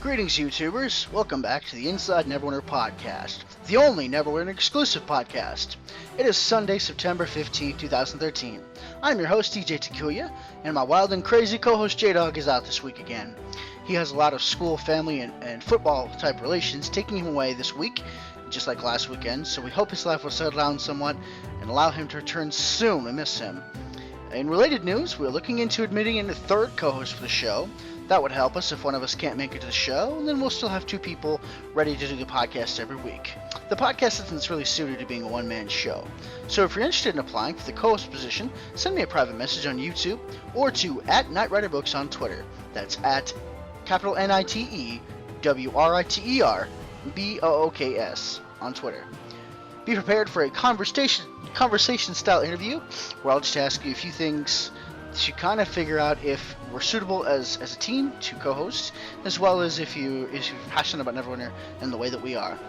Greetings, YouTubers. Welcome back to the Inside Neverwinter podcast, the only Neverwinter exclusive podcast. It is Sunday, September 15, 2013. I'm your host, DJTakuya, and my wild and crazy co-host JDog is out this week again. He has a lot of school, family, and football type relations taking him away this week, just like last weekend, so we hope his life will settle down somewhat and allow him to return soon. We miss him. In related news, we're looking into admitting a third co-host for the show. That would help us if one of us can't make it to the show, and then we'll still have two people ready to do the podcast every week. The podcast isn't really suited to being a one-man show, so if you're interested in applying for the co-host position, send me a private message on YouTube or to @NightWriterBooks on Twitter. That's at capital NITEWRITERBOOKS on Twitter. Be prepared for a conversation-style interview where I'll just ask you a few things to kind of figure out if we're suitable as a team to co-host, as well as if you're passionate about Neverwinter in the way that we are.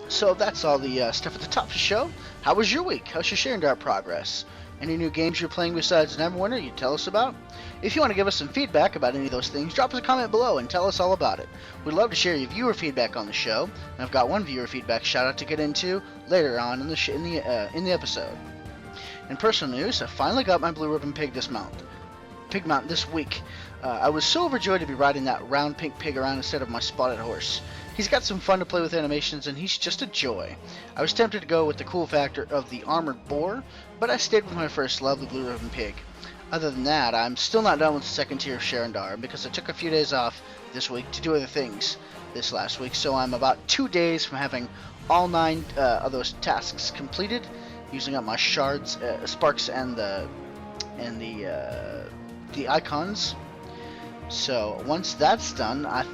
So that's all the stuff at the top of the show. How was your week? How's your sharing dart progress? Any new games you're playing besides Neverwinter you'd tell us about? If you want to give us some feedback about any of those things, drop us a comment below and tell us all about it. We'd love to share your viewer feedback on the show, and I've got one viewer feedback shout out to get into later on in the episode. In personal news, I finally got my blue ribbon pig mount this week. I was so overjoyed to be riding that round pink pig around instead of my spotted horse. He's got some fun to play with animations, and he's just a joy. I was tempted to go with the cool factor of the armored boar, but I stayed with my first love, the blue ribbon pig. Other than that, I'm still not done with the second tier of Sharandar, because I took a few days off this week to do other things this last week, so I'm about 2 days from having all 9 of those tasks completed, using up my shards, sparks, and the icons. So once that's done, I've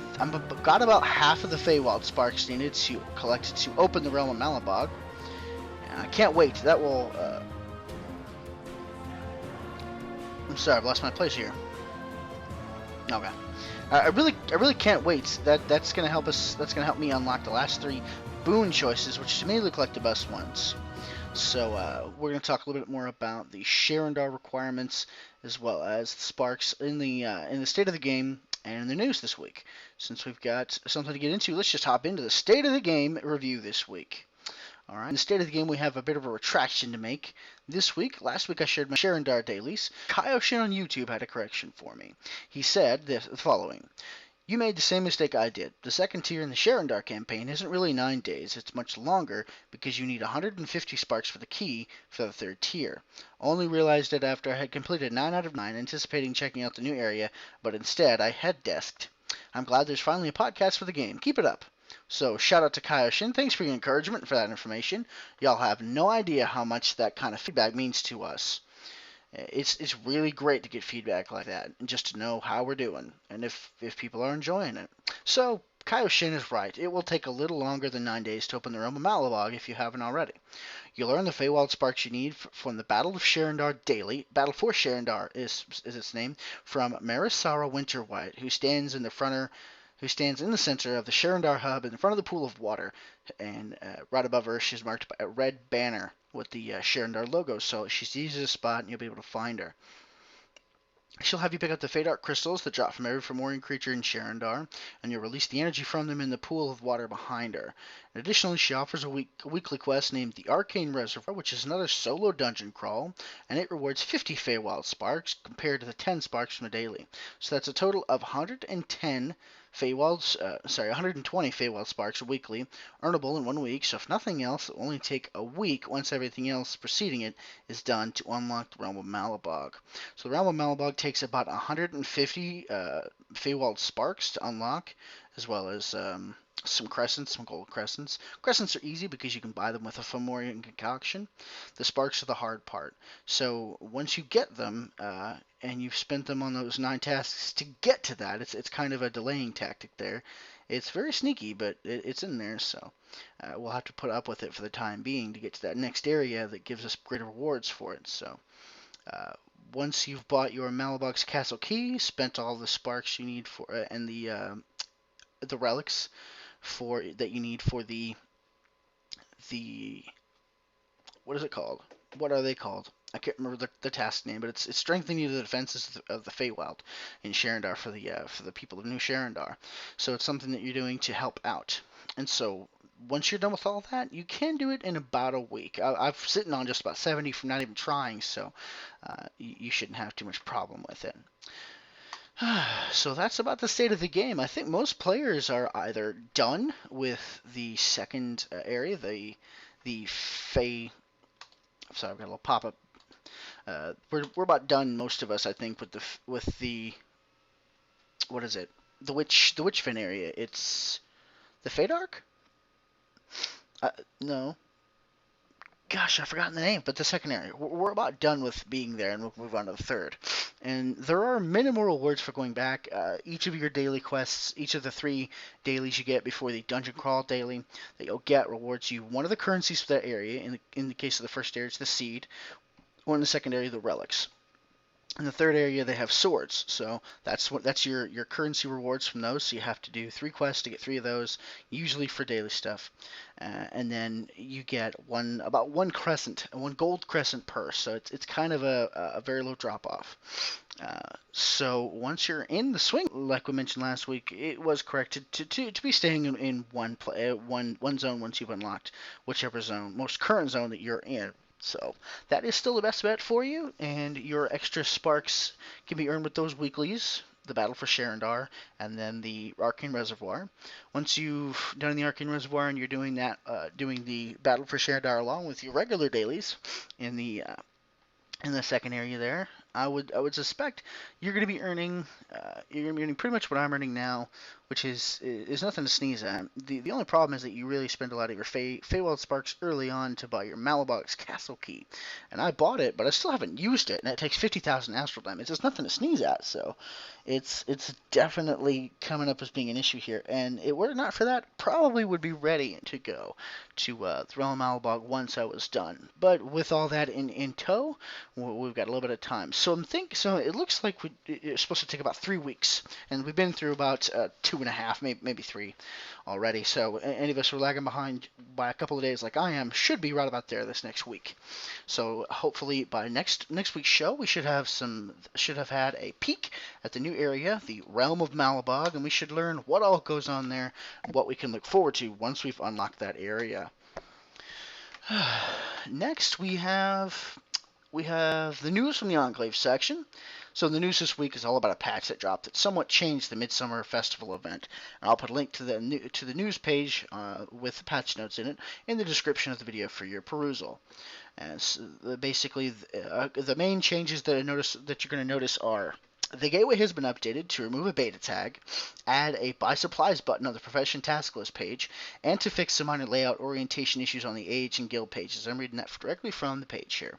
got about half of the Feywild sparks needed to collect to open the realm of Malabog, and I can't wait. That will. I'm sorry, I've lost my place here. Okay. I really can't wait. That's gonna help us. That's gonna help me unlock the last 3 boon choices, which to me look like the best ones. So we're going to talk a little bit more about the Sharandar requirements, as well as the sparks in the state of the game and in the news this week. Since we've got something to get into, let's just hop into the state of the game review this week. All right, in the state of the game, we have a bit of a retraction to make this week. Last week I shared my Sharandar dailies. Kaioshin on YouTube had a correction for me. He said the following. You made the same mistake I did. The second tier in the Sharandar campaign isn't really 9 days, it's much longer because you need 150 sparks for the key for the third tier. Only realized it after I had completed 9 out of 9, anticipating checking out the new area, but instead I head desked. I'm glad there's finally a podcast for the game. Keep it up. So shout out to Kaioshin. Thanks for your encouragement for that information. Y'all have no idea how much that kind of feedback means to us. It's really great to get feedback like that and just to know how we're doing and if people are enjoying it. So Kaioshin is right. It will take a little longer than 9 days to open the realm of Malabog if you haven't already. You'll learn the Feywild sparks you need from the Battle of Sharandar daily. Battle for Sharandar is its name, from Marisara Winterwhite, who stands in the center of the Sharandar hub in front of the pool of water, and right above her she's marked by a red banner with the Sharandar logo, so she sees a spot and you'll be able to find her. She'll have you pick up the Fade Art crystals that drop from every Fomorian creature in Sharandar, and you'll release the energy from them in the pool of water behind her. And additionally, she offers a weekly quest named the Arcane Reservoir, which is another solo dungeon crawl, and it rewards 50 Feywild sparks compared to the 10 sparks from the daily. So that's a total of 120 Feywild sparks weekly, earnable in 1 week, so if nothing else, it will only take a week once everything else preceding it is done to unlock the Realm of Malabog. So the Realm of Malabog takes about 150 Feywild sparks to unlock, as well as some crescents, some gold crescents. Crescents are easy because you can buy them with a Fomorian concoction. The sparks are the hard part. So once you get them, and you've spent them on those 9 tasks to get to that, it's kind of a delaying tactic there. It's very sneaky, but it's in there, so we'll have to put up with it for the time being to get to that next area that gives us greater rewards for it. So once you've bought your Malabog's Castle Key, spent all the sparks you need for and the relics that you need for the what is it called? What are they called? I can't remember the task name, but it's strengthening the defenses of the Feywild in Sharendar for the people of New Sharendar. So it's something that you're doing to help out. And so once you're done with all that, you can do it in about a week. I've sitting on just about 70 from not even trying, so you shouldn't have too much problem with it. So that's about the state of the game. I think most players are either done with the second area, the Fey. Sorry, I've got a little pop-up. We're about done, most of us, I think, with the what is it? The Witchfin area. It's the Feydark? No. Gosh, I've forgotten the name, but the second area. We're about done with being there, and we'll move on to the third. And there are minimal rewards for going back. Each of your daily quests, each of the 3 dailies you get before the dungeon crawl daily that you'll get rewards you one of the currencies for that area. In the case of the first area, it's the seed. Or in the second area, the relics. In the third area, they have swords, so that's your currency rewards from those. So you have to do 3 quests to get 3 of those, usually for daily stuff, and then you get about one gold crescent per. So it's kind of a very low drop off. So once you're in the swing, like we mentioned last week, it was corrected to be staying in one zone once you've unlocked whichever zone, most current zone that you're in. So that is still the best bet for you, and your extra sparks can be earned with those weeklies, the Battle for Sharendar, and then the Arcane Reservoir. Once you've done the Arcane Reservoir and you're doing that, doing the Battle for Sharendar along with your regular dailies in the second area there, I would suspect you're going to be earning pretty much what I'm earning now, which is nothing to sneeze at. The only problem is that you really spend a lot of your Feywild Sparks early on to buy your Malabog's Castle Key, and I bought it, but I still haven't used it, and it takes 50,000 Astral Diamonds. It's just nothing to sneeze at, so it's definitely coming up as being an issue here, and were it not for that, probably would be ready to go to the Realm of Malabog once I was done. But with all that in tow, we've got a little bit of time. So it looks like it's supposed to take about 3 weeks, and we've been through about 2.5, maybe 3 already. So any of us who are lagging behind by a couple of days, like I am, should be right about there this next week. So hopefully by next week's show, we should have had a peek at the new area, the Realm of Malabog, and we should learn what all goes on there, what we can look forward to once we've unlocked that area. Next, we have the news from the Enclave section. So the news this week is all about a patch that dropped that somewhat changed the Midsummer Festival event. And I'll put a link to the news page with the patch notes in it in the description of the video for your perusal. And so basically, the main changes that you're going to notice are: the gateway has been updated to remove a beta tag, add a buy supplies button on the profession task list page, and to fix some minor layout orientation issues on the age and guild pages. I'm reading that directly from the page here.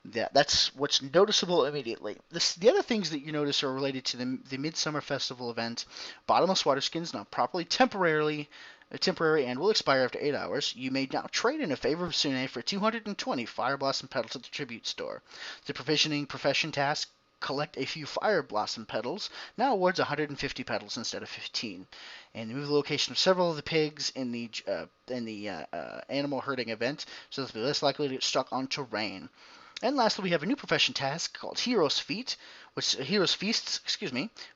That's what's noticeable immediately. The other things that you notice are related to the Midsummer Festival event. Bottomless water skins now properly temporary and will expire after 8 hours. You may now trade in a favor of Sune for 220 Fire Blossom Petals at the Tribute Store. The provisioning profession task, collect a few Fire Blossom Petals, now awards 150 petals instead of 15. And move the location of several of the pigs in the animal herding event, so that they'll be less likely to get stuck on terrain. And lastly, we have a new profession task called Heroes Feasts,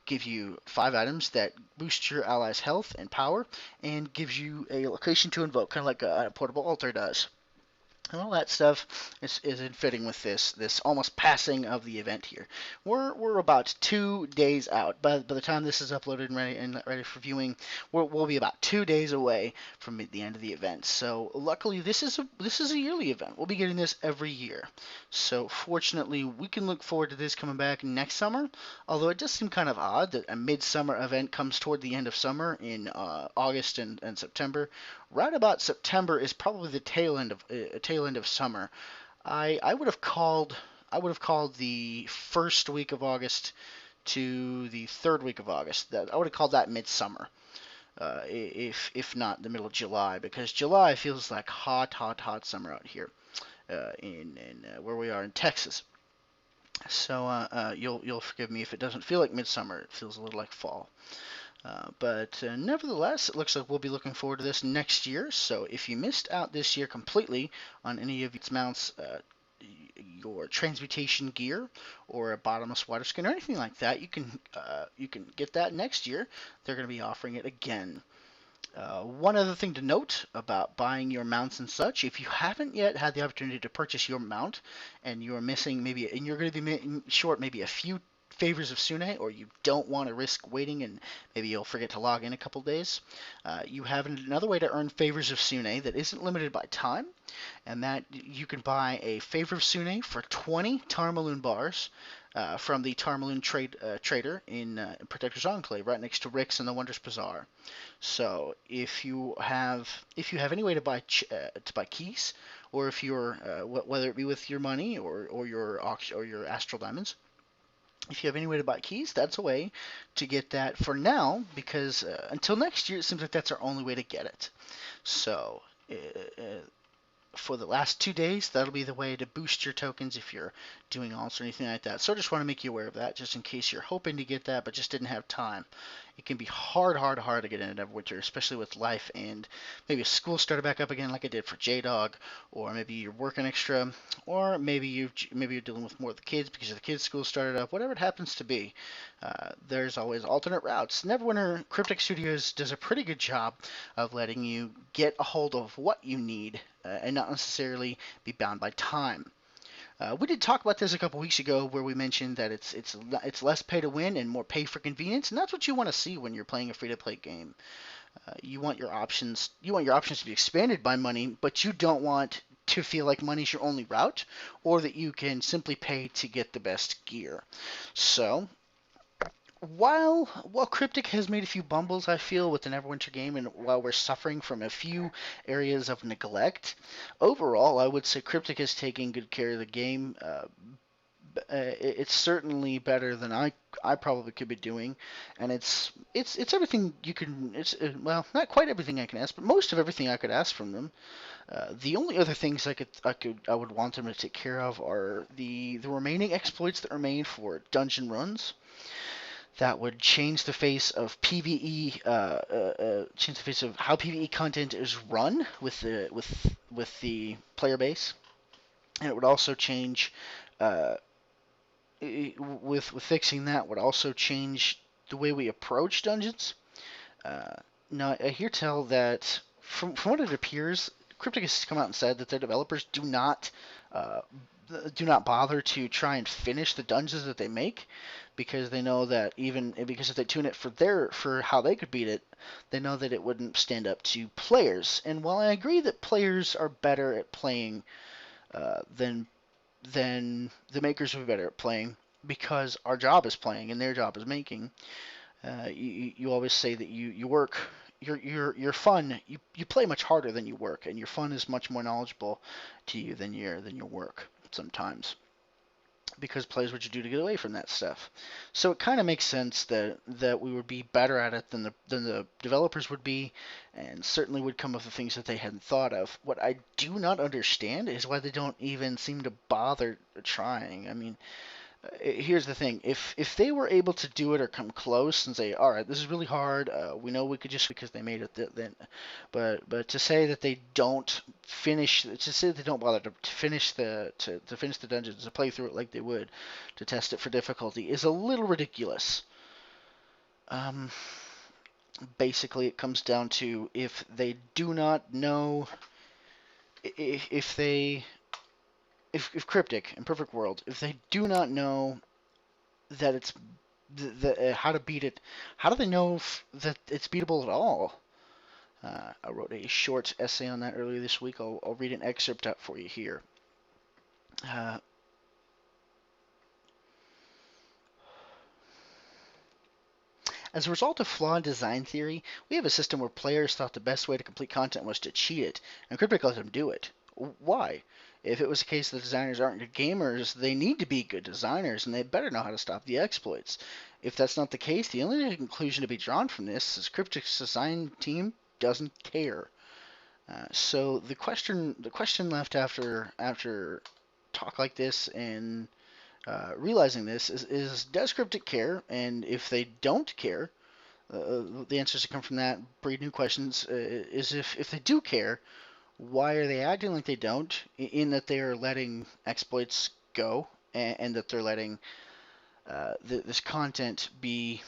give you 5 items that boost your allies' health and power, and gives you a location to invoke, kind of like a portable altar does. And all that stuff is in fitting with this almost passing of the event here. We're about 2 days out. By the time this is uploaded and ready for viewing, we'll be about 2 days away from the end of the event. So luckily, this is a yearly event. We'll be getting this every year. So fortunately, we can look forward to this coming back next summer. Although it does seem kind of odd that a midsummer event comes toward the end of summer in August and September. Right about September is probably the tail end of summer. I would have called the first week of August to the third week of August. I would have called that midsummer, if not the middle of July, because July feels like hot summer out here in where we are in Texas. So you'll forgive me if it doesn't feel like midsummer. It feels a little like fall. But nevertheless, it looks like we'll be looking forward to this next year. So if you missed out this year completely on any of its mounts, your transmutation gear or a bottomless water skin or anything like that, you can get that next year. They're going to be offering it again. One other thing to note about buying your mounts and such, if you haven't yet had the opportunity to purchase your mount and you're missing and you're going to be short maybe a few favors of Sune, or you don't want to risk waiting and maybe you'll forget to log in a couple days, you have another way to earn favors of Sune that isn't limited by time, and that you can buy a favor of Sune for 20 Tarmaloon bars from the Tarmaloon trader in Protector's Enclave, right next to Rick's and the Wondrous Bazaar. So if you have any way to buy keys, or if you're whether it be with your money or your astral diamonds, if you have any way to buy keys, that's a way to get that for now, because until next year, it seems like that's our only way to get it. So for the last 2 days, that'll be the way to boost your tokens if you're doing alts or anything like that. So I just want to make you aware of that, just in case you're hoping to get that but just didn't have time. It can be hard to get into Neverwinter, especially with life and maybe school started back up again like I did for JDog, or maybe you're working extra, or maybe you're dealing with more of the kids because the kids' school started up. Whatever it happens to be, there's always alternate routes. Neverwinter Cryptic Studios does a pretty good job of letting you get a hold of what you need and not necessarily be bound by time. We did talk about this a couple weeks ago, where we mentioned that it's less pay to win and more pay for convenience, and that's what you want to see when you're playing a free-to-play game. You want your options to be expanded by money, but you don't want to feel like money's your only route, or that you can simply pay to get the best gear. So while Cryptic has made a few bumbles, I feel, with the Neverwinter game, and while we're suffering from a few areas of neglect, overall, I would say Cryptic is taking good care of the game. It's certainly better than I probably could be doing, and it's everything you can. It's well, not quite everything I can ask, but most of everything I could ask from them. The only other things I would want them to take care of are the remaining exploits that remain for dungeon runs. That would change the face of PvE, change the face of how PvE content is run with the player base, and it would also change, with fixing that, would also change the way we approach dungeons. Now I hear tell that from what it appears, Cryptic has come out and said that their developers do not bother to try and finish the dungeons that they make, because they know that because if they tune it for how they could beat it, they know that it wouldn't stand up to players. And while I agree that players are better at playing than the makers would be better at playing, because our job is playing and their job is making, you always say that you work. Your fun, you play much harder than you work, and your fun is much more knowledgeable to you than your work sometimes, because players would you do to get away from that stuff. So it kind of makes sense that we would be better at it than the developers would be, and certainly would come up with things that they hadn't thought of. What I do not understand is why they don't even seem to bother trying. I mean, here's the thing: if they were able to do it or come close and say, all right, this is really hard, we know we could just, because they made it then, but to say that they don't bother to finish the dungeons, to play through it like they would to test it for difficulty, is a little ridiculous. Basically, it comes down to, if they do not know, if Cryptic in Perfect World, if they do not know that it's how to beat it, how do they know that it's beatable at all? I wrote a short essay on that earlier this week. I'll read an excerpt out for you here. As a result of flawed design theory, we have a system where players thought the best way to complete content was to cheat it, and Cryptic let them do it. Why? If it was a case that designers aren't good gamers, they need to be good designers, and they better know how to stop the exploits. If that's not the case, the only conclusion to be drawn from this is Cryptic's design team doesn't care. So the question left after talk like this and realizing this is does Cryptic care? And if they don't care, the answers that come from that breed new questions. Is if they do care, why are they acting like they don't, in that they are letting exploits go, and that they're letting this content be.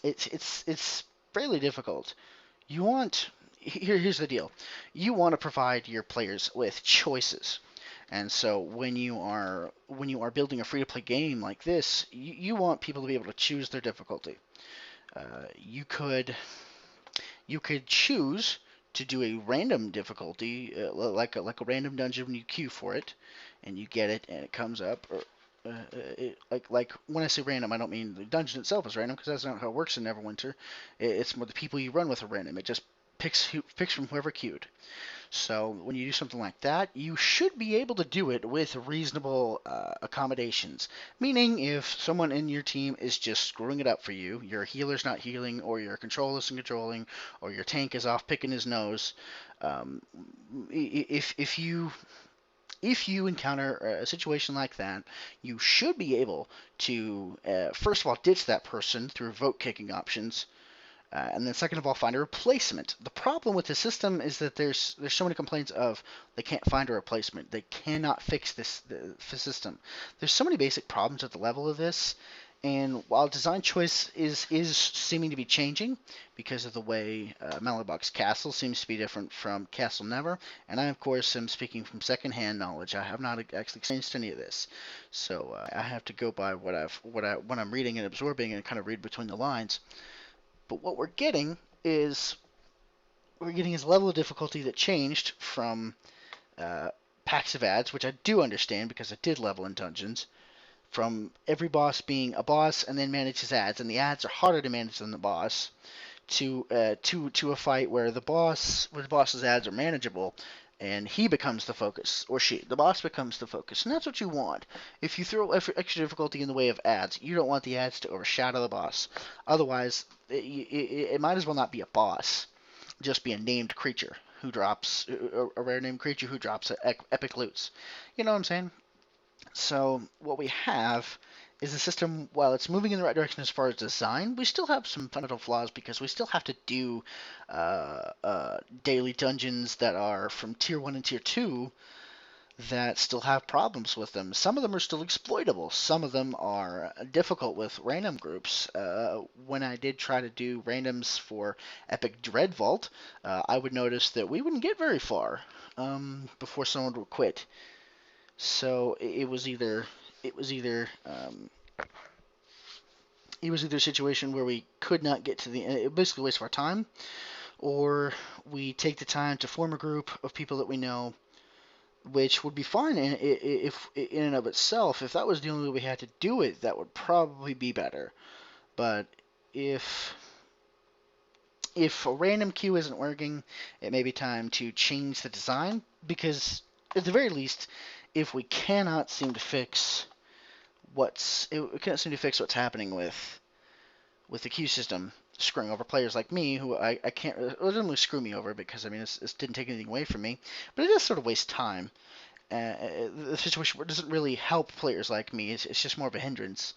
It's fairly difficult. You want here's the deal. You want to provide your players with choices. And so when you are building a free to play game like this, you want people to be able to choose their difficulty. You could choose to do a random difficulty, like a random dungeon when you queue for it, and you get it and it comes up. Or like when I say random, I don't mean the dungeon itself is random, because that's not how it works in Neverwinter. It's more the people you run with are random. It just picks from whoever queued. So when you do something like that, you should be able to do it with reasonable accommodations. Meaning, if someone in your team is just screwing it up for you, your healer's not healing, or your controller isn't controlling, or your tank is off picking his nose, um, if you encounter a situation like that, you should be able to first of all ditch that person through vote kicking options, and then second of all, find a replacement. The problem with the system is that there's so many complaints of they can't find a replacement. They cannot fix the system. There's so many basic problems at the level of this, and while design choice is seeming to be changing because of the way Malabok's Castle seems to be different from Castle Never, and I of course am speaking from secondhand knowledge. I have not actually experienced any of this, so I have to go by what I'm reading and absorbing and kind of read between the lines. But what we're getting is a level of difficulty that changed from packs of ads, which I do understand because I did level in dungeons, from every boss being a boss and then manage his ads, and the ads are harder to manage than the boss, to a fight where the boss's ads are manageable, and he becomes the focus, or the boss becomes the focus, and that's what you want. If you throw extra difficulty in the way of ads, you don't want the ads to overshadow the boss. Otherwise, it might as well not be a boss, just be a named creature who drops a rare named creature who drops epic loots. You know what I'm saying? So what we have is a system, while it's moving in the right direction as far as design, we still have some fundamental flaws because we still have to do daily dungeons that are from Tier 1 and Tier 2 that still have problems with them. Some of them are still exploitable. Some of them are difficult with random groups. When I did try to do randoms for Epic Dread Vault, I would notice that we wouldn't get very far before someone would quit. So it was either a situation where we could not get to the end, it basically wastes our time, or we take the time to form a group of people that we know, which would be fine if in and of itself. If that was the only way we had to do it, that would probably be better. But if a random queue isn't working, it may be time to change the design, because at the very least, if we cannot seem to fix what's happening with the queue system, screwing over players like me, who I can't. It doesn't really screw me over because I mean it didn't take anything away from me, but it does sort of waste time. The situation where it doesn't really help players like me. It's just more of a hindrance.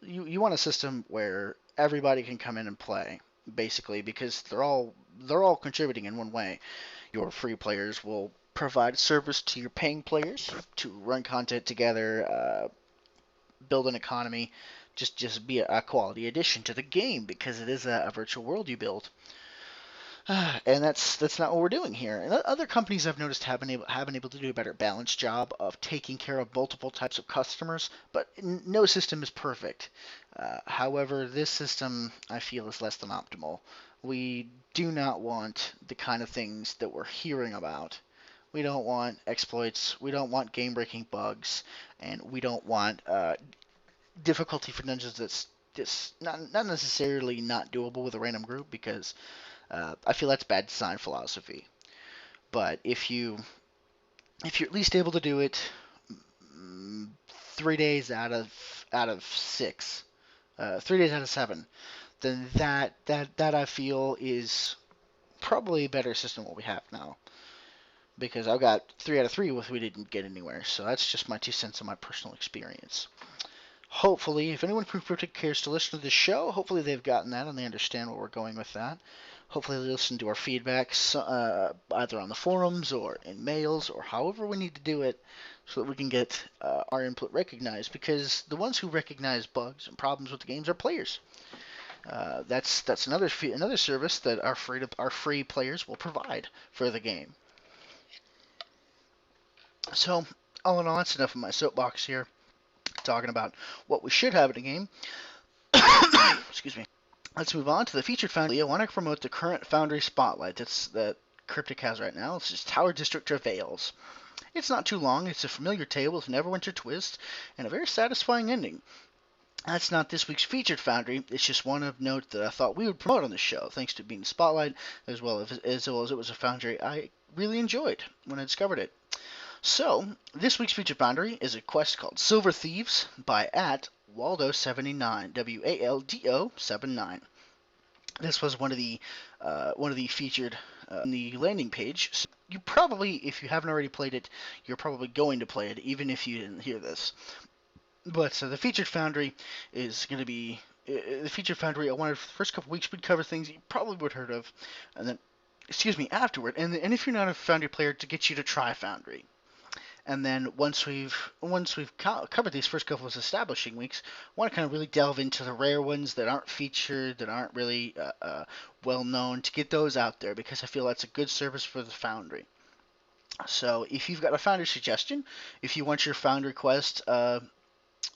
You want a system where everybody can come in and play, basically, because they're all contributing in one way. Your free players will provide service to your paying players to run content together, build an economy, just be a quality addition to the game, because it is a virtual world you build. And that's not what we're doing here. And other companies I've noticed have been able to do a better balanced job of taking care of multiple types of customers, but no system is perfect. However, this system I feel is less than optimal. We do not want the kind of things that we're hearing about. We don't want exploits, we don't want game-breaking bugs, and we don't want difficulty for dungeons that's just not necessarily not doable with a random group, because I feel that's bad design philosophy. But if you're at least able to do it 3 days out of 6, 3 days out of 7, then that I feel is probably a better system than what we have now. Because I've got 3 out of 3 with we didn't get anywhere. So that's just my 2 cents on my personal experience. Hopefully, if anyone cares to listen to this show, hopefully they've gotten that and they understand where we're going with that. Hopefully they listen to our feedbacks either on the forums or in mails or however we need to do it, so that we can get our input recognized, because the ones who recognize bugs and problems with the games are players. That's another service that our free players will provide for the game. So all in all, that's enough of my soapbox here, talking about what we should have in a game. Excuse me. Let's move on to the featured foundry. I want to promote the current foundry spotlight that Cryptic has right now. This is Tower District Travails. It's not too long. It's a familiar tale with Neverwinter twist and a very satisfying ending. That's not this week's featured foundry. It's just one of note that I thought we would promote on the show, thanks to being the spotlight, as well as it was a foundry I really enjoyed when I discovered it. So, this week's featured foundry is a quest called Silver Thieves by @Waldo79, WALDO79. This was one of the featured on the landing page. So you probably, if you haven't already played it, you're probably going to play it, even if you didn't hear this. But the featured foundry is going to be the featured foundry. I wanted the first couple weeks we'd cover things you probably would have heard of, and then, afterward. And if you're not a foundry player, to get you to try foundry. And then once we've covered these first couple of establishing weeks, I want to kind of really delve into the rare ones that aren't featured, that aren't really well known, to get those out there, because I feel that's a good service for the foundry. So if you've got a foundry suggestion, if you want your foundry quest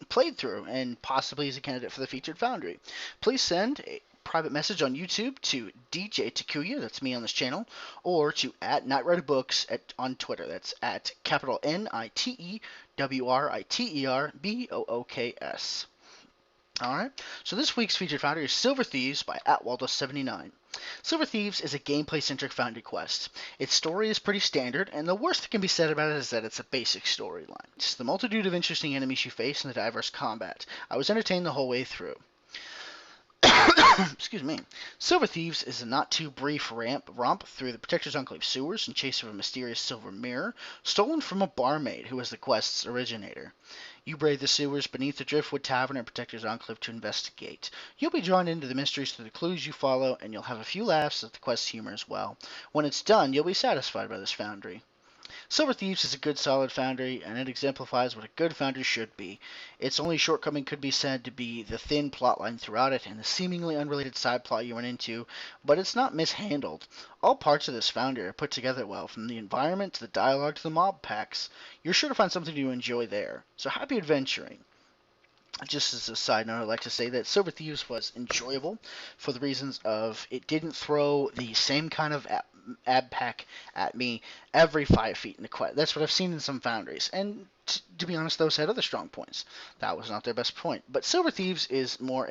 played through and possibly as a candidate for the featured foundry, please send a private message on YouTube to DJTakuya, that's me on this channel, or to @NightRiderBooks on Twitter. That's capital NITEWRITERBOOKS. Alright, so this week's featured foundry is Silver Thieves by @Waldo79. Silver Thieves is a gameplay-centric foundry quest. Its story is pretty standard, and the worst that can be said about it is that it's a basic storyline. It's the multitude of interesting enemies you face and the diverse combat. I was entertained the whole way through. Excuse me. Silver Thieves is a not-too-brief romp through the Protector's Enclave sewers in chase of a mysterious silver mirror stolen from a barmaid who was the quest's originator. You brave the sewers beneath the Driftwood Tavern and Protector's Enclave to investigate. You'll be drawn into the mysteries through the clues you follow, and you'll have a few laughs at the quest's humor as well. When it's done, you'll be satisfied by this foundry. Silver Thieves is a good solid foundry, and it exemplifies what a good foundry should be. Its only shortcoming could be said to be the thin plotline throughout it and the seemingly unrelated side plot you run into, but it's not mishandled. All parts of this foundry are put together well, from the environment to the dialogue to the mob packs. You're sure to find something to enjoy there, so happy adventuring. Just as a side note, I'd like to say that Silver Thieves was enjoyable for the reasons of it didn't throw the same kind of ab pack at me every 5 feet in the quest. That's what I've seen in some foundries, and to be honest, those had other strong points. That was not their best point. But Silver Thieves was more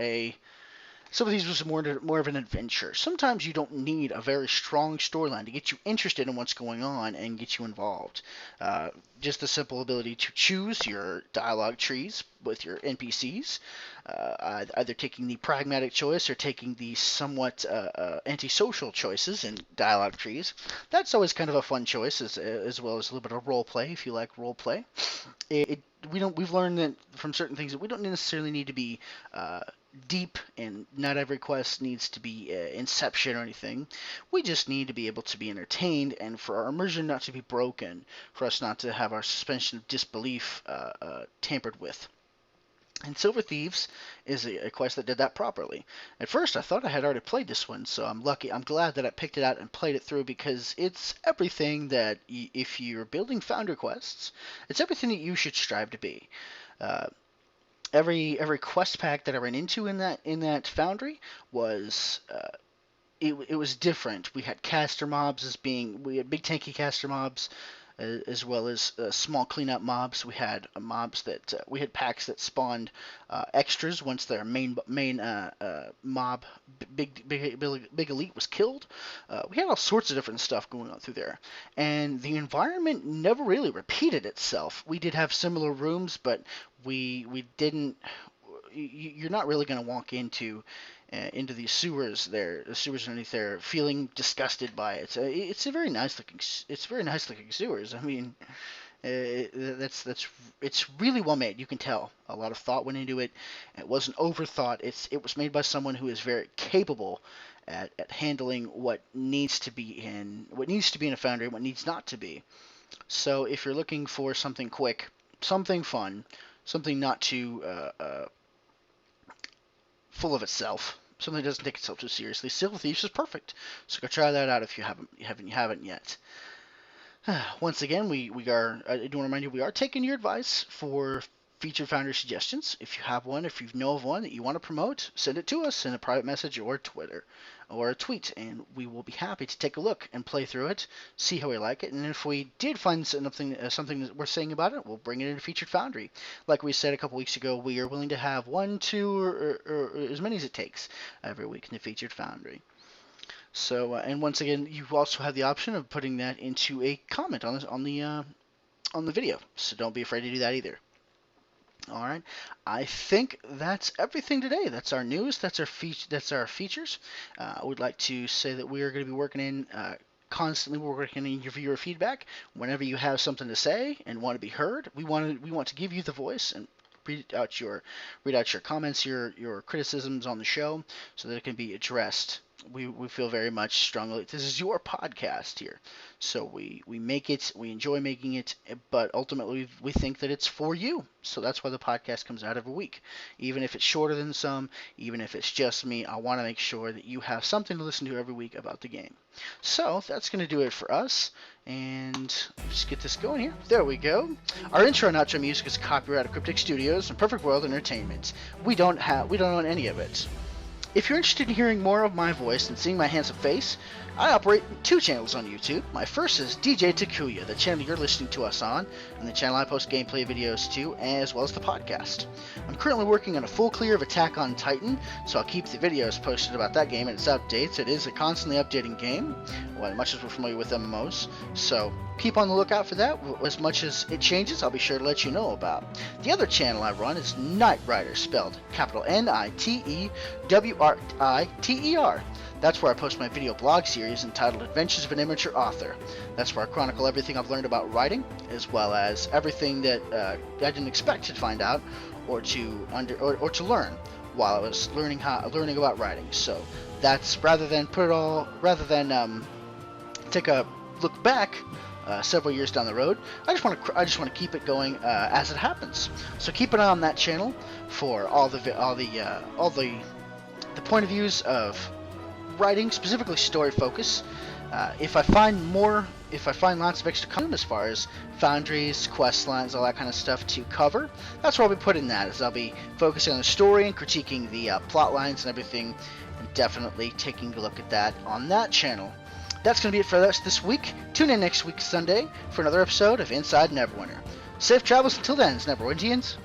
of an adventure. Sometimes you don't need a very strong storyline to get you interested in what's going on and get you involved. Just the simple ability to choose your dialogue trees with your NPCs, either taking the pragmatic choice or taking the somewhat antisocial choices in dialogue trees. That's always kind of a fun choice, as well as a little bit of role play if you like role play. We've learned that from certain things that we don't necessarily need to be deep, and not every quest needs to be Inception or anything. We just need to be able to be entertained, and for our immersion not to be broken, for us not to have our suspension of disbelief tampered with. And Silver Thieves is a quest that did that properly. At first, I thought I had already played this one, so I'm glad that I picked it out and played it through, because it's everything that, if you're building founder quests, it's everything that you should strive to be. Every quest pack that I ran into in that foundry was it was different. We had caster mobs we had big tanky caster mobs, as well as small cleanup mobs. We had mobs that we had packs that spawned extras once their main mob, big elite was killed. We had all sorts of different stuff going on through there, and the environment never really repeated itself. We did have similar rooms, but we didn't. You're not really going to walk into these sewers the sewers underneath there, feeling disgusted by it. It's very nice looking sewers. I mean, it's really well made. You can tell a lot of thought went into it. It wasn't overthought. It was made by someone who is very capable at handling what needs to be in a foundry and what needs not to be. So if you're looking for something quick, something fun, something not too full of itself, something that doesn't take itself too seriously, Silver Thieves is perfect. So go try that out if you haven't yet. Once again, we are. I do want to remind you, we are taking your advice for Featured Foundry suggestions. If you have one, if you know of one that you want to promote, send it to us in a private message or Twitter or a tweet, and we will be happy to take a look and play through it, see how we like it, and if we did find something that worth saying about it, we'll bring it into Featured Foundry. Like we said a couple weeks ago, we are willing to have one, two, or as many as it takes every week in the Featured Foundry. So, and once again, you also have the option of putting that into a comment on the video. So don't be afraid to do that either. All right, I think that's everything today. That's our news. That's our features. I would like to say that we are going to be working in constantly. We're working in your viewer feedback. Whenever you have something to say and want to be heard, we want to give you the voice and read out your comments, your criticisms on the show, so that it can be addressed. We feel very much strongly this is your podcast here, so we make it, we enjoy making it, but ultimately we think that it's for you. So that's why the podcast comes out every week, even if it's shorter than some, even if it's just me. I want to make sure that you have something to listen to every week about the game. So that's going to do it for us, and just get this going here. There we go. Our intro and outro music is copyright of Cryptic Studios and Perfect World Entertainment. We don't own any of it. If you're interested in hearing more of my voice and seeing my handsome face, I operate 2 channels on YouTube. My first is DJTakuya, the channel you're listening to us on, and the channel I post gameplay videos to, as well as the podcast. I'm currently working on a full clear of Attack on Titan, so I'll keep the videos posted about that game and its updates. It is a constantly updating game, well, much as we're familiar with MMOs, so keep on the lookout for that. As much as it changes, I'll be sure to let you know about. The other channel I run is Night Rider, spelled capital Nitewriter. That's where I post my video blog series entitled Adventures of an Amateur Author. That's where I chronicle everything I've learned about writing, as well as everything that I didn't expect to find out or to learn while I was learning about writing. So that's rather than take a look back several years down the road, I just want to keep it going as it happens. So keep an eye on that channel for all the point of views of writing, specifically story focus. If I find lots of extra content as far as foundries, quest lines, all that kind of stuff to cover, that's where I'll be putting that. Is I'll be focusing on the story and critiquing the plot lines and everything, and definitely taking a look at that on that channel. That's going to be it for us this week. Tune in next week Sunday for another episode of Inside Neverwinter. Safe travels until then, Neverwintians.